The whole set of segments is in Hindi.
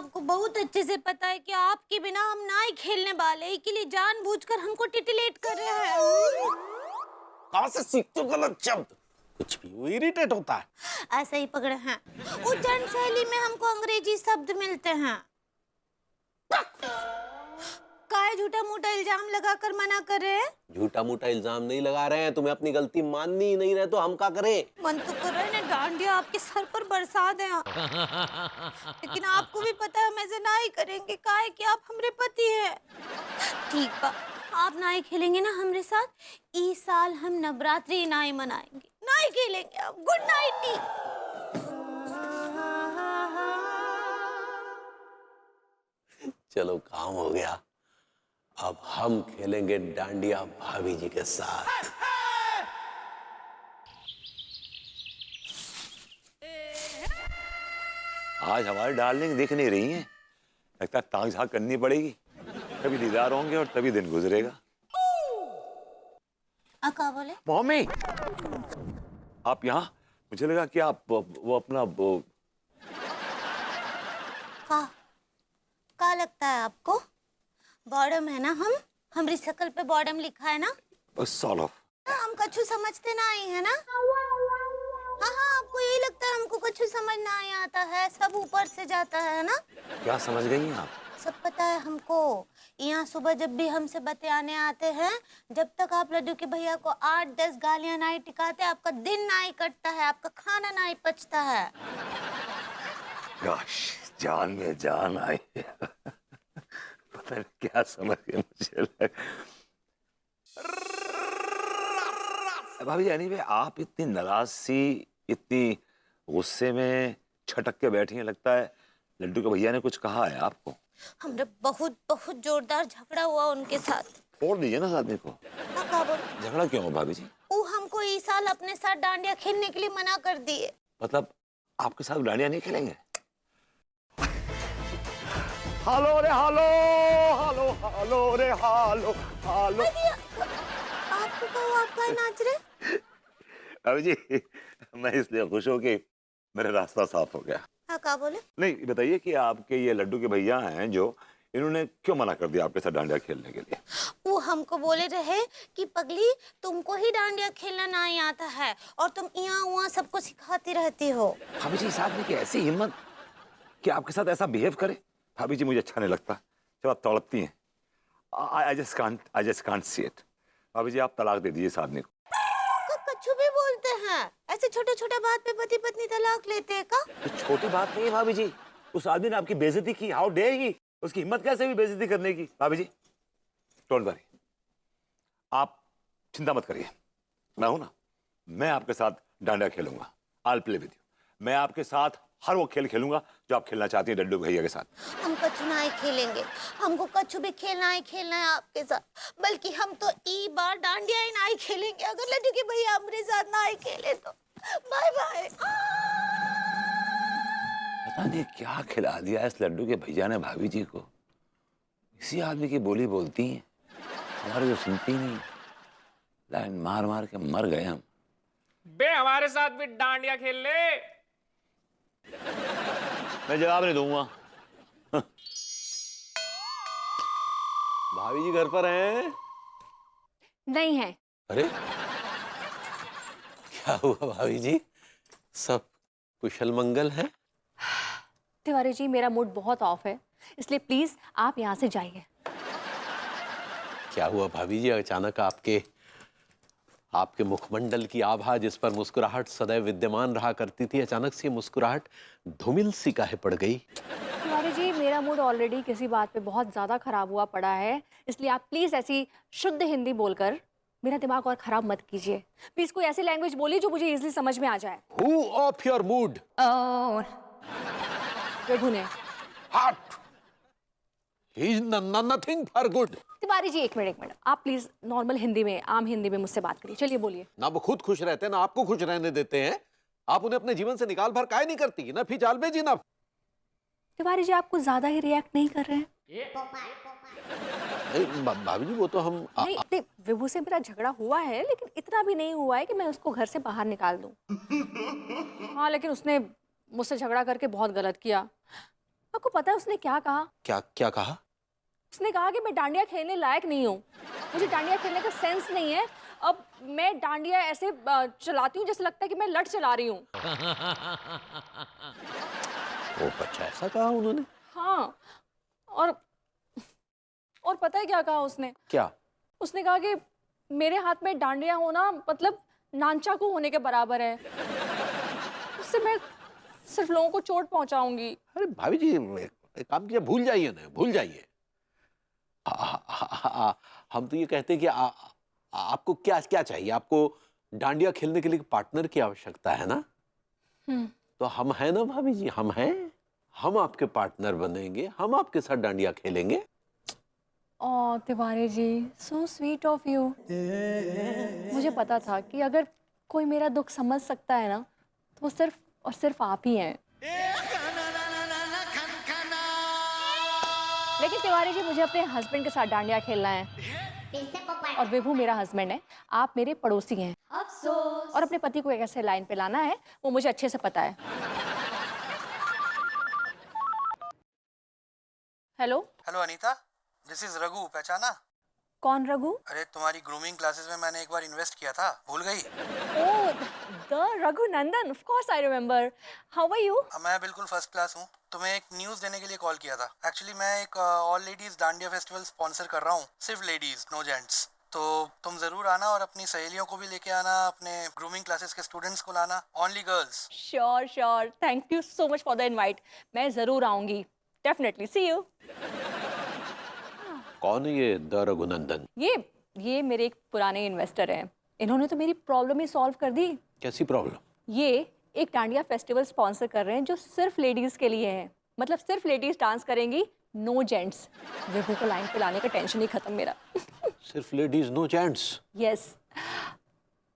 आपको बहुत अच्छे से पता है कि आपके बिना हम ना ही खेलने वाले, इसलिए जानबूझकर हमको टिटिलेट कर रहे हैं। कहाँ से सीखते हो गलत शब्द? कुछ भी वो इरिटेट होता है। ऐसा ही पकड़े हैं। उच्चारण शैली में हमको अंग्रेजी शब्द मिलते हैं। काहे झूठा मूठा इल्जाम लगाकर मना कर रहे हैं? झूठा मूठा इल्जाम नहीं लगा रहे हैं, तुम्हें अपनी गलती माननी ही नहीं रहे तो हम क्या करें? मन तो कर रहा है ना डांडिया आपके सर पर बरसा दें। लेकिन आपको भी पता है हम ऐसे ना ही करेंगे, काहे कि आप हमारे पति हैं। ठीक बा, आप ना ही खेलेंगे ना हमारे साथ। इस साल हम नवरात्रि ना ही मनाएंगे, ना ही खेलेंगे। अब गुड नाइट। चलो काम हो गया, अब हम खेलेंगे डांडिया भाभी जी के साथ। आज हमारी डार्लिंग दिख नहीं रही है, लगता है ताक झाक करनी पड़ेगी। कभी दीदार होंगे और तभी दिन गुजरेगा। क्या बोले? मम्मी, आप यहाँ? मुझे लगा कि आप वो अपना का लगता है आपको? बॉर्डम है ना हम, हमारी शक्ल पे बॉर्डम लिखा है ना। Sort of. हम कछु समझते ना ही है ना। हाँ हाँ, आपको यही लगता है हमको कछु समझ ना ही आता है, सब ऊपर से जाता है ना। क्या समझ गई आप? सब पता है हमको। यहाँ सुबह जब भी हमसे बतियाने आते हैं, जब तक आप लड्डू के भैया को 8-10 गालियां नहीं टिकाते, आपका दिन ना ही कटता है, आपका खाना ना ही पचता है। गोश, जान में जान आई। पता नहीं क्या समझ गए, मुझे लगा। भाभी जी, एनीवे आप इतनी नाराज सी, इतनी गुस्से में छटक के बैठी हैं, लगता है लड्डू के भैया ने कुछ कहा है आपको? हमने बहुत बहुत जोरदार झगड़ा हुआ उनके साथ। छोड़ दीजिए ना आदमी को। झगड़ा क्यों हो भाभी जी? वो हमको इस साल अपने साथ डांडिया खेलने के लिए मना कर दिए। मतलब आपके साथ डांडिया नहीं खेलेंगे? हालो रे हालो, हालो हालो रे हालो हालो। आपको कहो आप क्या नाच रहे? भाभी जी, मैं इसलिए खुश हूँ कि मेरा रास्ता साफ हो गया। हाँ, क्या बोले? नहीं, बताइए कि आपके ये लड्डू के भैया हैं जो, इन्होंने क्यों मना कर दिया आपके साथ डांडिया खेलने के लिए? वो हमको बोले रहे कि पगली, तुमको ही डांडिया खेलना नहीं आता है और तुम यहाँ वहाँ सबको सिखाती रहती हो। भाभी जी, इस आदमी की ऐसी हिम्मत कि आपके साथ ऐसा बिहेव करे। भाभी जी, मुझे अच्छा नहीं लगता जब आप तड़पती हैं। I just can't see it। भाभी जी, आप तलाक दे दीजिए इस आदमी को। कछु भी बोलते हैं, ऐसे छोटे छोटे बात पे पति पत्नी तलाक लेते हैं का? तो छोटी बात नहीं है भाभी जी, उस आदमी ने आपकी बेइज्जती की। हाउ डेयर ही, उसकी हिम्मत कैसे हुई बेइज्जती करने की? भाभी जी, डोंट वरी, आप चिंता मत करिए, मैं हूं ना, मैं आपके साथ डांडिया खेलूंगा। I'll play with you। मैं आपके साथ हर वो खेल खेलूंगा जो आप खेलना चाहती हैं लड्डू भैया के साथ। हम कछु ना ही खेलेंगे, हमको कछु भी खेलना ही खेलना है आपके साथ। बल्कि हम तो ई बार डांडिया ही ना ही खेलेंगे अगर लड्डू के भैया हमारे साथ ना ही खेले तो। Bye bye. पता नहीं क्या खिला दिया इस लड्डू के भैया ने भाभी जी को। इसी आदमी की बोली बोलती हैं, हमारी तो सुनती नहीं। लाइन मार मार के मर गए हम। बे हमारे साथ भी डांडिया खेल ले। मैं जवाब नहीं दूंगा। भाभी जी घर पर हैं? नहीं है। अरे क्या हुआ भाभी जी, सब कुशल मंगल है? तिवारी जी, मेरा मूड बहुत ऑफ है, इसलिए प्लीज आप यहाँ से जाइए। क्या हुआ भाभी जी, अचानक आपके मुखमंडल की आभा जिस पर मुस्कुराहट सदैव विद्यमान रहा करती थी, अचानक से मुस्कुराहट धूमिल सी काहे पड़ गई? तिवारी जी, मेरा मूड ऑलरेडी किसी बात पे बहुत ज्यादा खराब हुआ पड़ा है, इसलिए आप प्लीज ऐसी शुद्ध हिंदी बोलकर मेरा दिमाग और खराब मत कीजिए। प्लीज कोई ऐसी लैंग्वेज बोलिए जो मुझे इजीली समझ में आ जाए। Who of your mood? प्रभु ने। Heart. He is nothing for good. Tiwari ji, एक मिनट, आप प्लीज नॉर्मल हिंदी में, आम हिंदी में मुझसे बात करिए। चलिए बोलिए। ना वो खुद खुश रहते हैं, ना आपको खुश रहने देते हैं। आप उन्हें अपने जीवन से निकाल भर काहे नहीं करती? ना फी जाल बेजी ना। तिवारी जी, आप कुछ ज्यादा ही रिएक्ट नहीं कर रहे हैं? भाभी जी, वो तो हम नहीं, विभू से मेरा झगड़ा हुआ है, लेकिन इतना भी नहीं हुआ है कि मैं उसको घर से बाहर निकाल दूं। हाँ, लेकिन उसने मुझसे झगड़ा करके बहुत गलत किया। आपको पता है उसने क्या कहा? क्या क्या कहा? उसने कहा कि मैं डांडिया खेलने लायक नहीं हूँ, मुझे डांडिया खेलने का सेंस नहीं है। अब मैं डांडिया ऐसे चलाती हूँ जैसे लगता है कि मैं लठ चला रही हूँ। ओ बच्चा, ऐसा कहा उन्होंने? हाँ, और पता है क्या कहा उसने? क्या? उसने कहा कि मेरे हाथ में डांडिया होना मतलब नानचाकू होने के बराबर है, उससे मैं सिर्फ लोगों को चोट पहुंचाऊंगी। अरे भाभी जी, एक काम कीजिए, भूल जाइए ना, भूल जाइए। हम तो ये कहते हैं कि आपको क्या क्या चाहिए? आपको डांडिया खेलने के लिए पार्टनर की आवश्यकता है ना? तो हम हैं ना भाभी जी, हम हैं। हम आपके पार्टनर बनेंगे, हम आपके साथ डांडिया खेलेंगे। ओह Tiwari ji, so sweet of you. मुझे पता था कि अगर कोई मेरा दुख समझ सकता है ना, तो वो सिर्फ और सिर्फ आप ही हैं। लेकिन तिवारी जी, मुझे अपने हस्बैंड के साथ डांडिया खेलना है और विभू मेरा हस्बैंड है, आप मेरे पड़ोसी हैं। अफसोस। और अपने पति को एक ऐसे लाइन पे लाना है, वो मुझे अच्छे से पता है। Hello. Hello Anita, this is Raghu, पहचाना? कौन रघु? अरे तुम्हारी ग्रूमिंग क्लासेस में मैंने एक बार इन्वेस्ट किया था, भूल गई? Oh, the Raghunandan, of course I remember. How are you? मैं बिल्कुल फर्स्ट क्लास हूँ। तुम्हें एक न्यूज़ देने के लिए कॉल किया था। एक्चुअली मैं एक all ladies dandiya festival sponsor कर रहा हूँ, सिर्फ लेडीज, नो जेंट्स। तो तुम जरूर आना और अपनी सहेलियों को भी लेके आना, अपने ग्रूमिंग क्लासेस के स्टूडेंट्स को लाना, only girls. Sure sure, thank you so much for the invite. मैं जरूर आऊंगी, डेफिनेटली। C you. कौन है ये द रघुनंदन? ये मेरे एक पुराने इन्वेस्टर हैं। इन्होंने तो मेरी प्रॉब्लम ही सॉल्व कर दी। कैसी प्रॉब्लम? ये एक डांडिया फेस्टिवल स्पॉन्सर कर रहे हैं जो सिर्फ लेडीज के लिए है। मतलब सिर्फ लेडीज डांस करेंगी, नो जेंट्स। विभू को लाइन पे लाने का टेंशन ही खत्म मेरा। सिर्फ लेडीज, नो जेंट्स? यस।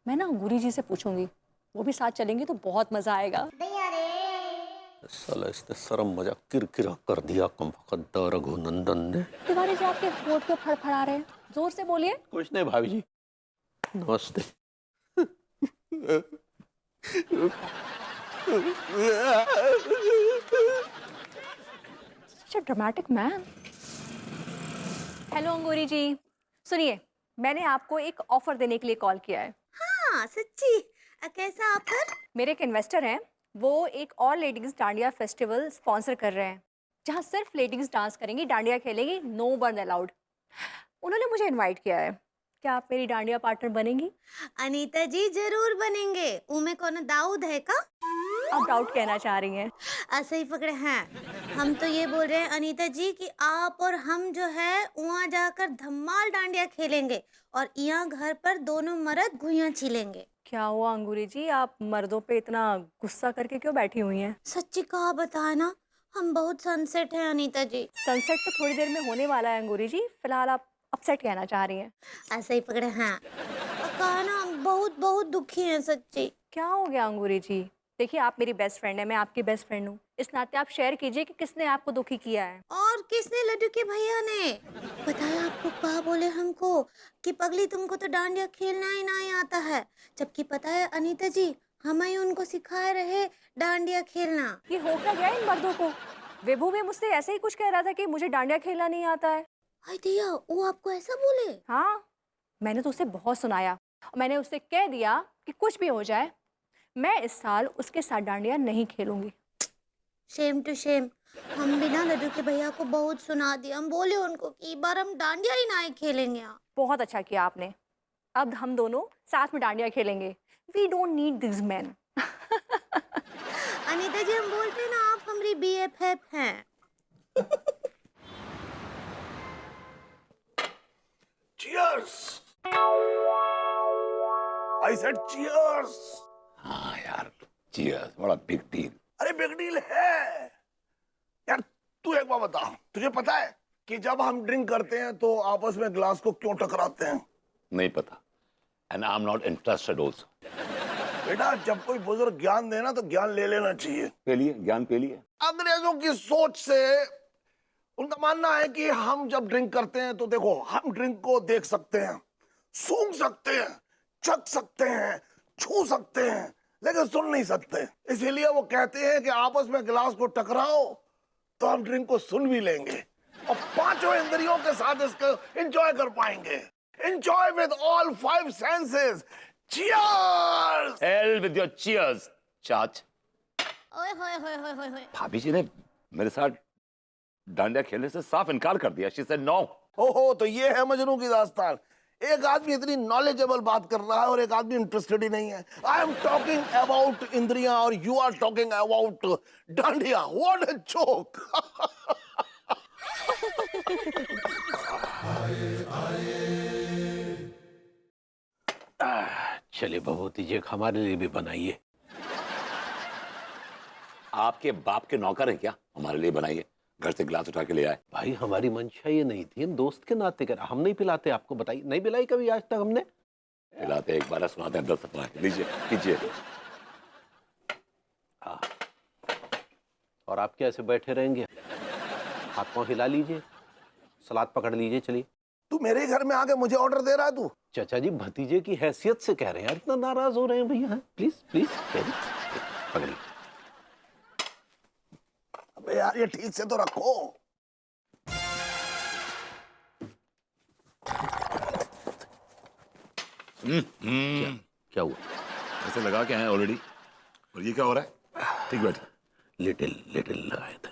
मैं ना गुरी जी से पूछूंगी, वो भी साथ चलेंगी तो बहुत मजा आएगा। साला इसने शर्म मजाक किरकिरा कर दिया कम वक्त द रघुनंदन ने। तिवारी जी, आपके होंठ क्यों फड़फड़ा रहे हैं? जोर से बोलिए। कुछ नहीं भाभी जी, नमस्ते। Such a dramatic man. Hello Angoori ji, सुनिए, मैंने आपको एक ऑफर देने के लिए कॉल किया है। हाँ सच्ची? कैसा ऑफर? मेरे एक इन्वेस्टर हैं, वो एक all ladies dandiya festival sponsor कर रहे हैं जहाँ सिर्फ लेडीज डांस करेंगी, डांडिया खेलेंगी, नो वन अलाउड। उन्होंने मुझे इनवाइट किया है, क्या आप मेरी डांडिया पार्टनर बनेंगी? अनीता जी जरूर बनेंगे। उमे कौन दाऊद है का? आप डाउट कहना चाह रही हैं? ऐसे ही पकड़े हैं। हम तो ये बोल रहे हैं अनीता जी कि आप और हम जो है वहाँ जाकर धमाल डांडिया खेलेंगे और यहाँ घर पर दोनों मर्द घुइयां छीलेंगे। क्या हुआ अंगूरी जी, आप मर्दों पे इतना गुस्सा करके क्यों बैठी हुई हैं? सच्ची कहा बताए ना, हम बहुत सनसेट हैं अनीता जी। सनसेट तो थोड़ी देर में होने वाला है अंगूरी जी, फिलहाल आप अपसेट कहना चाह रही हैं। ऐसे ही पकड़े हैं। कहा ना, बहुत बहुत दुखी हैं सच्ची। क्या हो गया अंगूरी जी? देखिए, आप मेरी बेस्ट फ्रेंड है, मैं आपकी बेस्ट फ्रेंड हूँ, इस नाते आप शेयर कीजिए कि किसने आपको दुखी किया है। और किसने? लड्डू के भैया ने। बताया आपको, कहा बोले हमको कि पगली तुमको तो डांडिया खेलना ही नहीं आता है, जबकि पता है अनीता जी, हम ही उनको सिखाए रहे डांडिया खेलना। ये हो क्या गया इन मर्दों को? विभू भी मुझसे ऐसे ही कुछ कह रहा था कि मुझे डांडिया खेलना नहीं आता है। हाय दिया, वो आपको ऐसा बोले? हाँ, मैंने तो उसे बहुत सुनाया और मैंने उससे कह दिया कि कुछ भी हो जाए, मैं इस साल उसके साथ डांडिया नहीं खेलूंगी। Shem to Shem. हम भी ना लड्डू के भैया को बहुत सुना दिया। हम बोले उनको कि इस बार हम डांडिया ही नहीं खेलेंगे। बहुत अच्छा किया आपने, अब हम दोनों साथ में डांडिया खेलेंगे। We don't need this man. Anita ji, हम बोलते हैं ना, आप हमारी BFF हैं। Cheers! I said cheers! हाँ यार, चीयर्स, बड़ा बिग डील। अरे बिग डील है यार। तू एक बात बता, तुझे पता है कि जब हम ड्रिंक करते हैं तो आपस में ग्लास को क्यों टकराते हैं? नहीं पता, and I am not interested also. बेटा, जब कोई बुजुर्ग ज्ञान देना तो ज्ञान ले लेना चाहिए। पे लिए ज्ञान, पे लिए। अंग्रेजों की सोच से उनका मानना है कि हम जब ड्रिंक करते हैं तो देखो, हम ड्रिंक को देख सकते हैं, सूंघ सकते हैं, चख सकते हैं, छू सकते हैं, लेकिन सुन नहीं सकते। इसीलिए वो कहते हैं कि आपस में गिलास को टकराओ तो हम ड्रिंक को सुन भी लेंगे और पांचों इंद्रियों के साथ इसको एंजॉय कर पाएंगे। Enjoy with all 5 senses. Cheers! Hell with your cheers, चाच। ओए होए होए होए होए होए। भाभी जी ने मेरे साथ डांडिया खेलने से साफ इनकार कर दिया। She said no. ओहो, तो ये है मजनू की दास्तान। एक आदमी इतनी नॉलेजेबल बात कर रहा है और एक आदमी इंटरेस्टेड ही नहीं है। आई एम टॉकिंग अबाउट इंद्रियां और you are talking about dandiya. What a joke. चलिए भगवती जी, एक हमारे लिए भी बनाइए। आपके बाप के नौकर हैं क्या? हमारे लिए बनाइए। घर से गिलास उठा के ले आए। भाई हमारी मंशा ये नहीं थी, हम दोस्त के नाते कर, हम नहीं पिलाते आपको, बताइए। नहीं पिलाई कभी आज तक हमने? पिलाते एक बार, सुनाते हैं 10 दफा। लीजिए कीजिए। और आप क्या ऐसे बैठे रहेंगे? हाथ पांव हिला लीजिए, सलाद पकड़ लीजिए। चलिए। तू मेरे घर में आके मुझे ऑर्डर दे रहा है तू? चाचा जी भतीजे की हैसियत से कह रहे हैं यार, इतना नाराज हो रहे हैं भैया। प्लीज प्लीज पकड़िए। अबे यार, ये ठीक से तो रखो। क्या हुआ? ऐसे लगा के हैं ऑलरेडी। और ये क्या हो रहा है? ठीक बैठ। लिटिल लिटिल लगाए थे।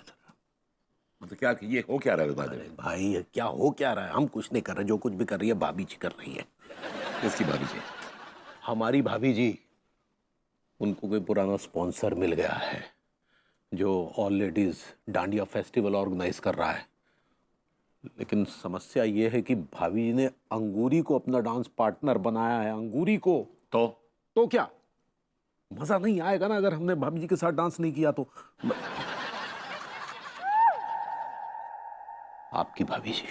मतलब क्या ये हो क्या रहा है? अरे भाई ये क्या हो क्या रहा है? हम कुछ नहीं कर रहे, जो कुछ भी कर रही है भाभी जी कर रही है। किसकी भाभी जी? हमारी भाभी जी। उनको कोई पुराना स्पॉन्सर मिल गया है जो all ladies dandiya festival organise कर रहा है। लेकिन समस्या ये है कि भाभी जी ने अंगूरी को अपना डांस पार्टनर बनाया है। अंगूरी को तो क्या मजा नहीं आएगा ना अगर हमने भाभी जी के साथ डांस नहीं किया तो। आपकी भाभी जी।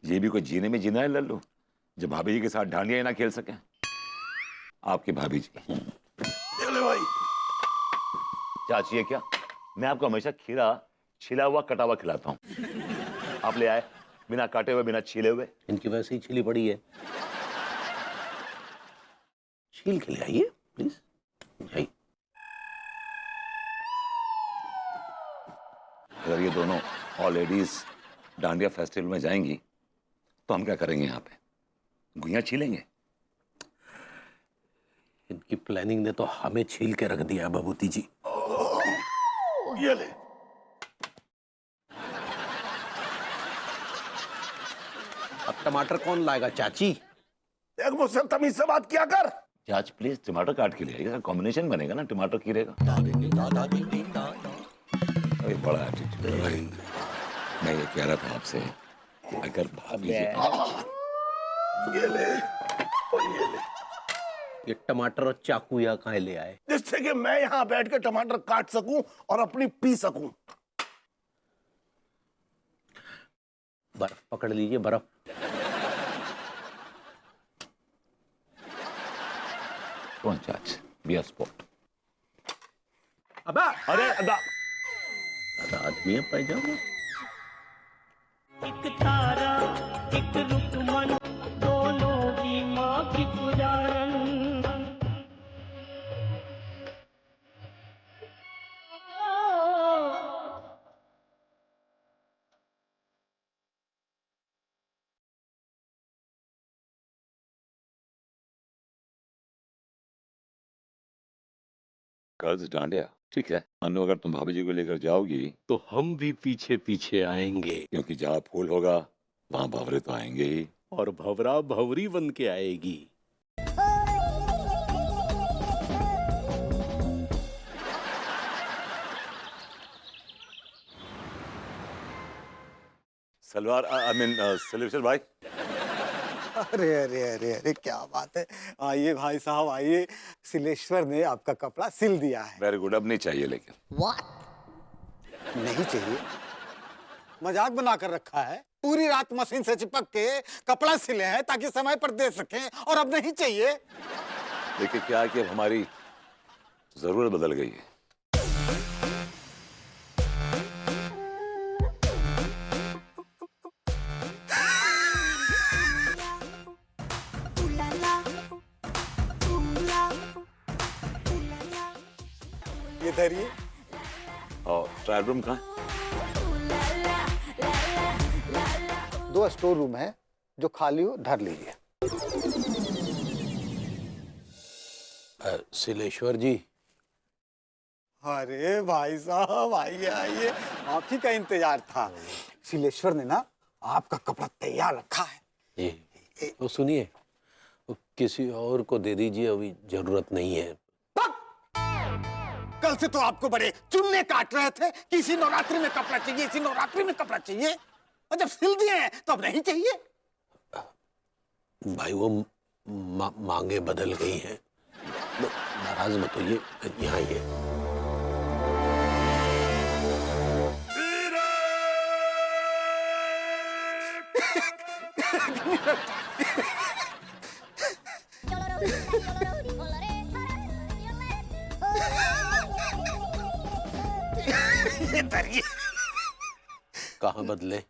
ये भी कोई जीने में जीना है लल्लू, जब भाभी जी के साथ डांडिया ही ना खेल सके। आपकी भाभी जी। ले भाई। चाची ये क्या? मैं आपको हमेशा खीरा छिला हुआ कटा हुआ खिलाता हूँ। आप ले आए बिना काटे हुए, बिना छीले हुए। इनकी वैसे ही छिली पड़ी है। छील के ले आइए प्लीज। जाइए। अगर ये दोनों ऑल लेडीज डांडिया फेस्टिवल में जाएंगी तो हम क्या करेंगे? यहाँ पे गुइयां छीलेंगे। इनकी प्लानिंग ने तो हमें छील के रख दिया है भभूति जी। ये ले। अब टमाटर कौन लाएगा चाची? देख, मुझसे तमीज से बात किया कर। चाच प्लीज टमाटर काट के ले आइएगा, कॉम्बिनेशन बनेगा ना टमाटर खीरे का। अरे बड़ा एटीट्यूड है भाई। मैं ये कह रहा था आपसे, अगर भाभी जी ये ले और ये ले, ये टमाटर और चाकू यहाँ कहाँ ले आए? जिससे कि मैं यहाँ बैठ के टमाटर काट सकूं और अपनी पी सकूं। बर्फ पकड़ लीजिए, बर्फ। कौन चाच? Beer spot. अबे अरे आदमी है पैजामा। एक तारा एक रुकमन दोनों की माँ की पुजारन। गर्ल्स डांडिया ठीक है। मानो अगर तुम भाभी जी को लेकर जाओगी तो हम भी पीछे पीछे आएंगे, क्योंकि जहाँ फूल होगा वहां भंवरे तो आएंगे ही। और भवरा भवरी बन के आएगी। सलवार आई मीन सिलेक्शन भाई। अरे अरे अरे अरे क्या बात है। आइए भाई साहब आइए, सिलेश्वर ने आपका कपड़ा सिल दिया है। Very good. अब नहीं चाहिए लेकिन। नहीं चाहिए? मजाक बना कर रखा है। पूरी रात मशीन से चिपक के कपड़ा सिले हैं ताकि समय पर दे सकें, और अब नहीं चाहिए? देखिए क्या है कि अब हमारी जरूरत बदल गई है। ये धरिए। और ट्रायल रूम कहाँ है? दो स्टोर रूम है, जो खाली हो धर लीजिए। सिलेश्वर जी। अरे भाई साहब आइए आइए, आप ही का इंतजार था। सिलेश्वर ने ना आपका कपड़ा तैयार रखा है। ये तो सुनिए, किसी और को दे दीजिए, अभी जरूरत नहीं है। कल से तो आपको बड़े चुन्ने काट रहे थे कि इसी नवरात्रि में कपड़ा चाहिए, इसी नवरात्रि में कपड़ा चाहिए, और जब सिल दिए हैं तो अब नहीं चाहिए। भाई वो मांगे बदल गई हैं, नाराज मत होइए, यहाँ ये कहाँ बदले?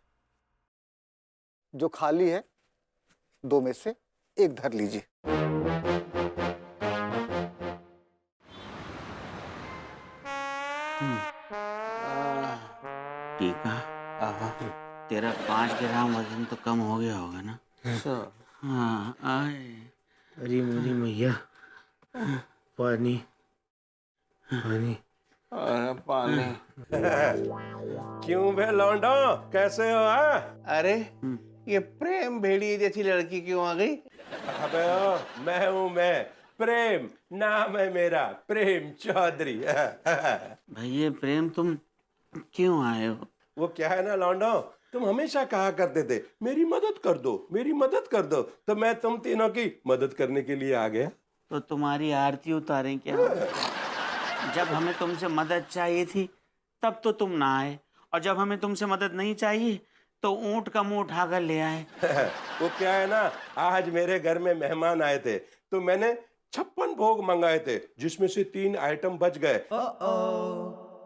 जो खाली है दो में से एक धर लीजिए। टीका, तेरा 5 ग्राम वजन तो कम हो गया होगा ना? हाँ आए। अरे मेरी मैया, पानी पानी पानी। क्यों बे लौंडो, कैसे हो? अरे ये प्रेम भेड़िए जैसी लड़की क्यों आ गई? अबे ओ, मैं हूँ, मैं प्रेम, नाम है मेरा, प्रेम चौधरी। भाई ये प्रेम, तुम क्यों आए हो? वो क्या है ना लौंडो, तुम हमेशा कहा करते थे मेरी मदद कर दो, मेरी मदद कर दो, तो मैं तुम तीनों की मदद करने के लिए आ गया। तो तुम्हारी आरती उतारें क्या? जब हमें तुमसे मदद चाहिए थी तब तो तुम ना आए, और जब हमें तुमसे मदद नहीं चाहिए तो ऊंट का मुंह उठाकर ले आए। वो क्या है ना, आज मेरे घर में मेहमान आए थे, तो मैंने 56 भोग मंगाए थे, जिसमें से 3 आइटम बच गए।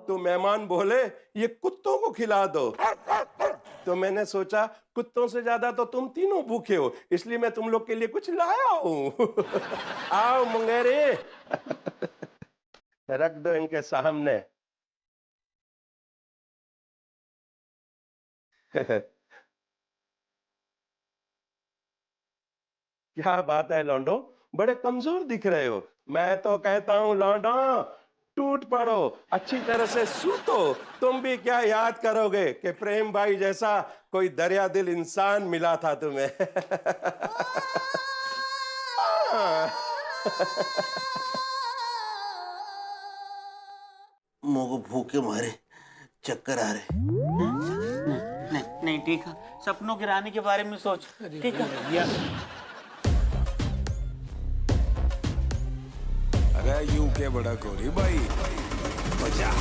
तो मेहमान बोले ये कुत्तों को खिला दो, तो मैंने सोचा कुत्तों से ज्यादा तो तुम तीनों भूखे हो, इसलिए मैं तुम लोग के लिए कुछ लाया हूँ। आओ मुंगेरे, रख दो इनके सामने। क्या बात है लौंडो, बड़े कमजोर दिख रहे हो। मैं तो कहता हूँ लौंडो, टूट पड़ो, अच्छी तरह से सूतो। तुम भी क्या याद करोगे कि प्रेम भाई जैसा कोई दरिया दिल इंसान मिला था तुम्हें। मुंह को भूखे मारे चक्कर आ रहे। नहीं ठीक है, सपनों के रानी के बारे में सोच। ठीक है, अरे यूं के बड़ा गोरी भाई, बजा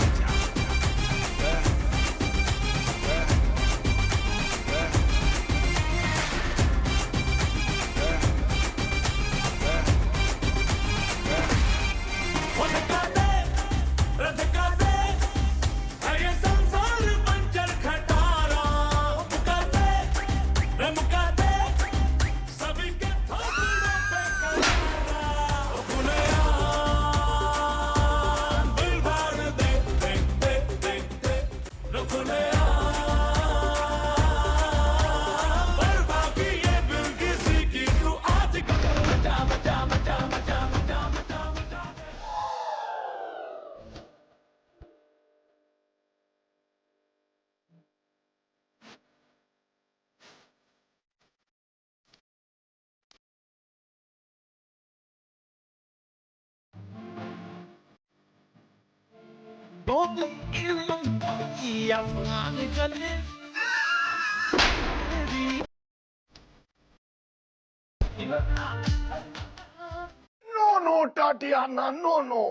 no no Tatiana, no no,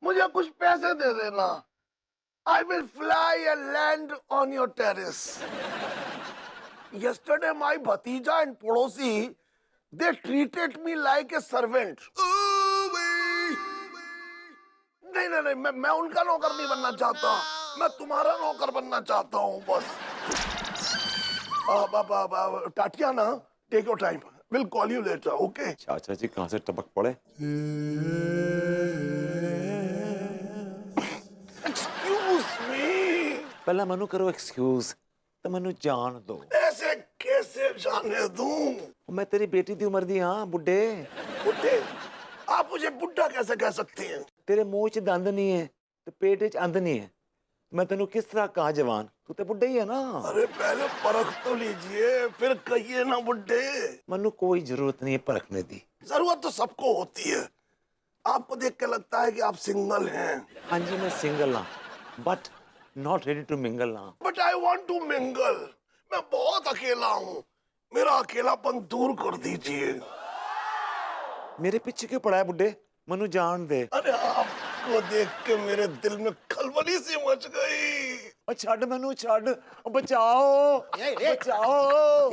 मुझे कुछ पैसे दे देना। I will fly and land on your terrace. Yesterday my bhatija and पड़ोसी, they treated me like a servant. नहीं नहीं नहीं, मैं उनका नौकर नहीं बनना चाहता, मैं तुम्हारा नौकर बनना चाहता हूँ बस। Tatiana, take your time. We'll call you later, okay? चाचा जी कहाँ से टपक पड़े? Excuse me. पहला मनु करो एक्सक्यूज, तो मनु जान दो। ऐसे कैसे कैसे जाने दूं? मैं तेरी बेटी दी उम्र दी हाँ बुड्ढे। बुड्ढे? आप मुझे बुड्ढा कैसे कह सकती हैं? तेरे मुंह च दंद नहीं है ते पेट च अंद नहीं है, मैं तेनू किस तरह कहा जवान? तू तो बुड्ढा ही है ना। अरे पहले परख तो लीजिए, फिर कहिए ना बुड्ढे। मनु कोई जरूरत नहीं है परखने दी। जरूरत तो सबको होती है। आपको देख के लगता है कि आप सिंगल हैं। हाँ जी मैं सिंगल हाँ, but not ready to mingle हाँ। But I want to mingle. मैं बहुत अकेला हूँ, मेरा अकेलापन दूर कर दीजिए। मेरे पीछे क्यों पड़ा है बुड्ढे? मनु जान दे। अरे आपको देख के मेरे दिल में खलबली सी मच गई। छड़ मनु छड़, बचाओ बचाओ।